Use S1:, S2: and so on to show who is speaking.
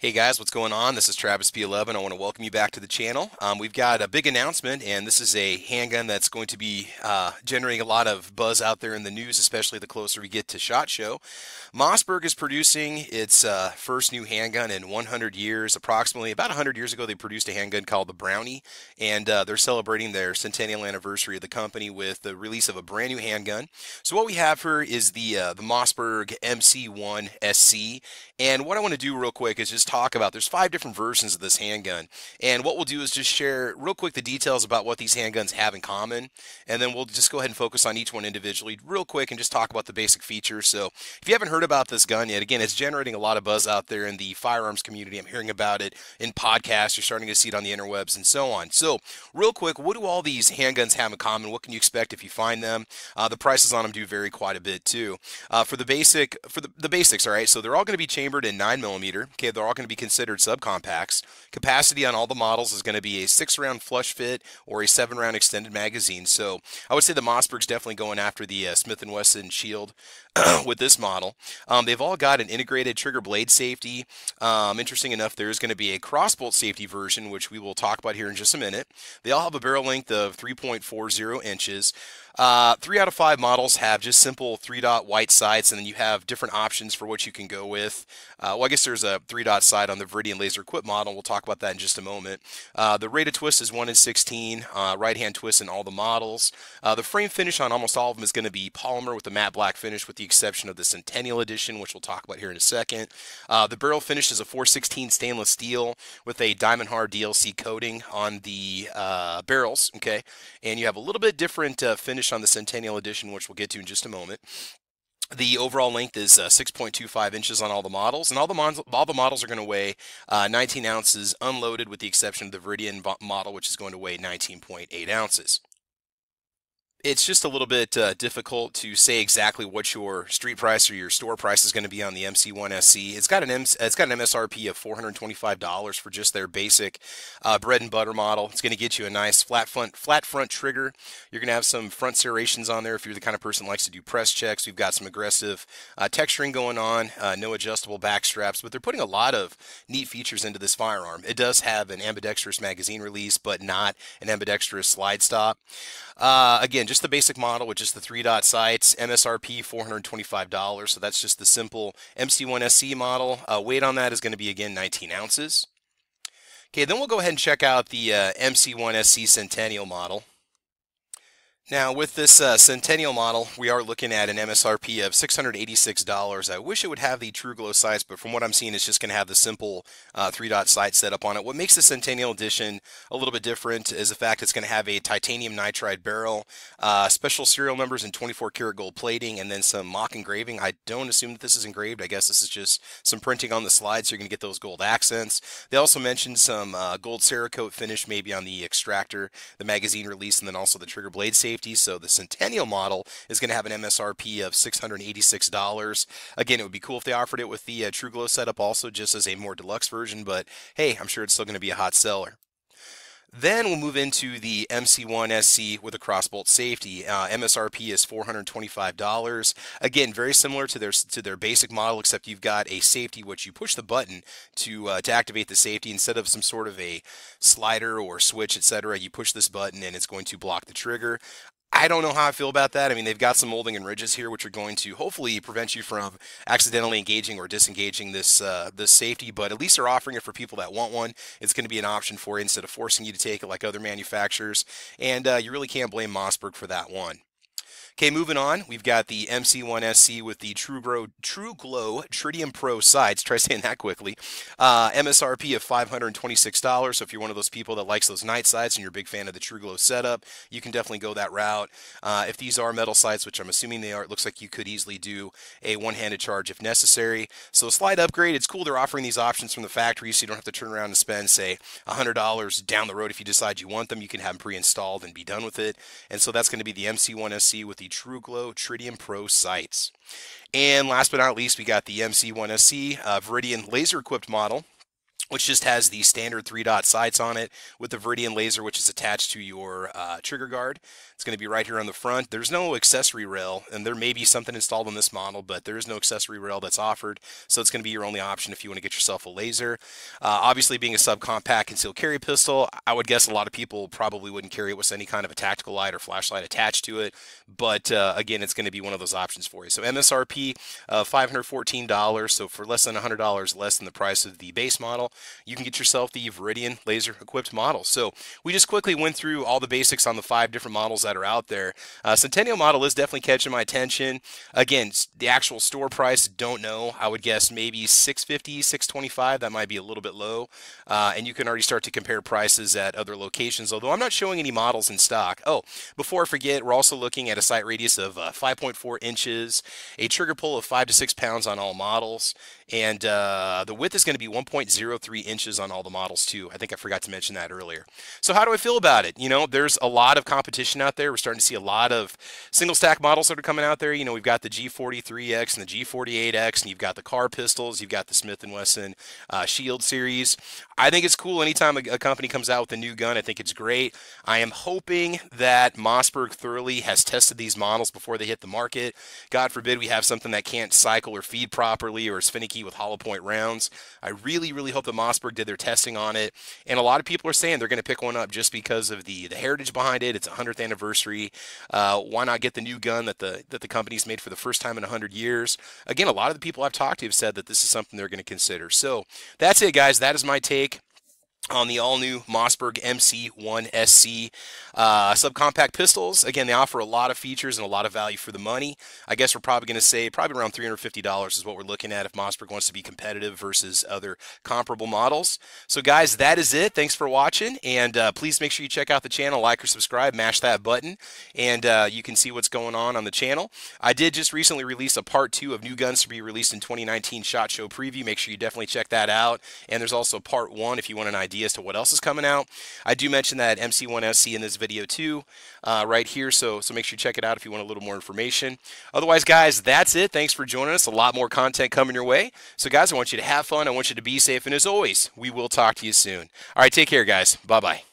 S1: Hey guys, what's going on? This is Travis P11. I want to welcome you back to the channel. We've got a big announcement, and this is a handgun that's going to be generating a lot of buzz out there in the news, especially the closer we get to SHOT Show. Mossberg is producing its first new handgun in 100 years. Approximately about 100 years ago, they produced a handgun called the Brownie, and they're celebrating their centennial anniversary of the company with the release of a brand new handgun. So what we have here is the Mossberg MC1SC. And what I want to do real quick is just talk about, there's 5 different versions of this handgun. And what we'll do is just share real quick the details about what these handguns have in common. And then we'll just go ahead and focus on each one individually real quick and just talk about the basic features. So if you haven't heard about this gun yet, again, it's generating a lot of buzz out there in the firearms community. I'm hearing about it in podcasts. You're starting to see it on the interwebs and so on. So real quick, what do all these handguns have in common? What can you expect if you find them? The prices on them do vary quite a bit too. For the basics, all right, so they're all going to be chambered in 9mm. Okay, they're all going to be considered subcompacts. Capacity on all the models is going to be a 6-round flush fit or a 7-round extended magazine. So I would say the Mossberg's definitely going after the Smith & Wesson Shield with this model. They've all got an integrated trigger blade safety. Interesting enough, there's going to be a crossbolt safety version, which we will talk about here in just a minute. They all have a barrel length of 3.40 inches. 3 out of 5 models have just simple 3-dot white sights, and then you have different options for what you can go with. Well, I guess there's a 3-dot sight on the Viridian laser equipped model. We'll talk about that in just a moment. The rate of twist is 1 in 16, right-hand twist in all the models. The frame finish on almost all of them is going to be polymer with a matte black finish, with the exception of the Centennial Edition, which we'll talk about here in a second. The barrel finish is a 416 stainless steel with a diamond hard DLC coating on the barrels, okay? And you have a little bit different finish on the Centennial Edition, which we'll get to in just a moment. The overall length is 6.25 inches on all the models, and all the models are going to weigh 19 ounces unloaded, with the exception of the Viridian model, which is going to weigh 19.8 ounces. It's just a little bit difficult to say exactly what your street price or your store price is going to be on the MC1SC. It's got an MSRP of $425 for just their basic bread and butter model. It's going to get you a nice flat front trigger. You're going to have some front serrations on there if you're the kind of person that likes to do press checks. We've got some aggressive texturing going on, no adjustable back straps, but they're putting a lot of neat features into this firearm. It does have an ambidextrous magazine release, but not an ambidextrous slide stop. Again, just the basic model with just the 3-dot sights, MSRP $425, so that's just the simple MC1SC model. Weight on that is going to be, again, 19 ounces. Okay, then we'll go ahead and check out the MC1SC Centennial model. Now, with this Centennial model, we are looking at an MSRP of $686. I wish it would have the True Glow sights, but from what I'm seeing, it's just going to have the simple 3-dot sight setup on it. What makes the Centennial Edition a little bit different is the fact it's going to have a titanium nitride barrel, special serial numbers and 24-karat gold plating, and then some mock engraving. I don't assume that this is engraved. I guess this is just some printing on the slides, so you're going to get those gold accents. They also mentioned some gold Cerakote finish maybe on the extractor, the magazine release, and then also the trigger blade safety. So the Centennial model is going to have an MSRP of $686. Again, it would be cool if they offered it with the True Glow setup also, just as a more deluxe version, but hey, I'm sure it's still going to be a hot seller. Then we'll move into the MC1SC with a crossbolt safety. MSRP is $425. Again, very similar to their basic model, except you've got a safety which you push the button to activate the safety instead of some sort of a slider or switch, etc. You push this button and it's going to block the trigger. I don't know how I feel about that. I mean, they've got some molding and ridges here, which are going to hopefully prevent you from accidentally engaging or disengaging this safety, but at least they're offering it for people that want one. It's going to be an option for you instead of forcing you to take it like other manufacturers, and you really can't blame Mossberg for that one. Okay, moving on, we've got the MC1SC with the True Glow Tritium Pro sights. Try saying that quickly. MSRP of $526. So if you're one of those people that likes those night sights and you're a big fan of the True Glow setup, you can definitely go that route. If these are metal sights, which I'm assuming they are, it looks like you could easily do a one-handed charge if necessary. So a slight upgrade. It's cool they're offering these options from the factory, so you don't have to turn around and spend, say, $100 down the road if you decide you want them. You can have them pre-installed and be done with it. And so that's going to be the MC1SC with the True Glow Tritium Pro sights. And last but not least, we got the MC1SC Viridian laser equipped model which just has the standard 3-dot sights on it with the Viridian laser, which is attached to your trigger guard. It's going to be right here on the front. There's no accessory rail, and there may be something installed on this model, but there is no accessory rail that's offered, so it's going to be your only option if you want to get yourself a laser. Obviously, being a subcompact concealed carry pistol, I would guess a lot of people probably wouldn't carry it with any kind of a tactical light or flashlight attached to it, but again, it's going to be one of those options for you. So MSRP $514, so for less than $100 less than the price of the base model, you can get yourself the Viridian laser equipped model. So we just quickly went through all the basics on the 5 different models that are out there. Centennial model is definitely catching my attention. Again, the actual store price, don't know. I would guess maybe $650, $625. That might be a little bit low. And you can already start to compare prices at other locations, although I'm not showing any models in stock. Oh, before I forget, we're also looking at a sight radius of 5.4 inches, a trigger pull of 5 to 6 pounds on all models, and the width is going to be 1.03 inches on all the models too. I think I forgot to mention that earlier. So how do I feel about it? You know, there's a lot of competition out there. We're starting to see a lot of single stack models that are coming out there. You know, we've got the G43X and the G48X, and you've got the car pistols, you've got the Smith & Wesson Shield series. I think it's cool anytime a company comes out with a new gun. I think it's great. I am hoping that Mossberg thoroughly has tested these models before they hit the market. God forbid we have something that can't cycle or feed properly or is finicky with hollow point rounds. I really, really hope that Mossberg did their testing on it. And a lot of people are saying they're going to pick one up just because of the heritage behind it. It's a 100th anniversary. Why not get the new gun that the company's made for the first time in 100 years? Again, a lot of the people I've talked to have said that this is something they're going to consider. So that's it, guys. That is my take on the all-new Mossberg MC1SC subcompact pistols. Again, they offer a lot of features and a lot of value for the money. I guess we're probably going to say probably around $350 is what we're looking at if Mossberg wants to be competitive versus other comparable models. So guys, that is it. Thanks for watching, and please make sure you check out the channel, like or subscribe, mash that button, and you can see what's going on the channel. I did just recently release a part 2 of new guns to be released in 2019 SHOT Show preview. Make sure you definitely check that out, and there's also part 1 if you want an idea as to what else is coming out. I do mention that MC1SC in this video too, right here, so make sure you check it out if you want a little more information. Otherwise, guys, that's it. Thanks for joining us. A lot more content coming your way. So guys, I want you to have fun. I want you to be safe, and as always, we will talk to you soon. All right, take care, guys. Bye-bye.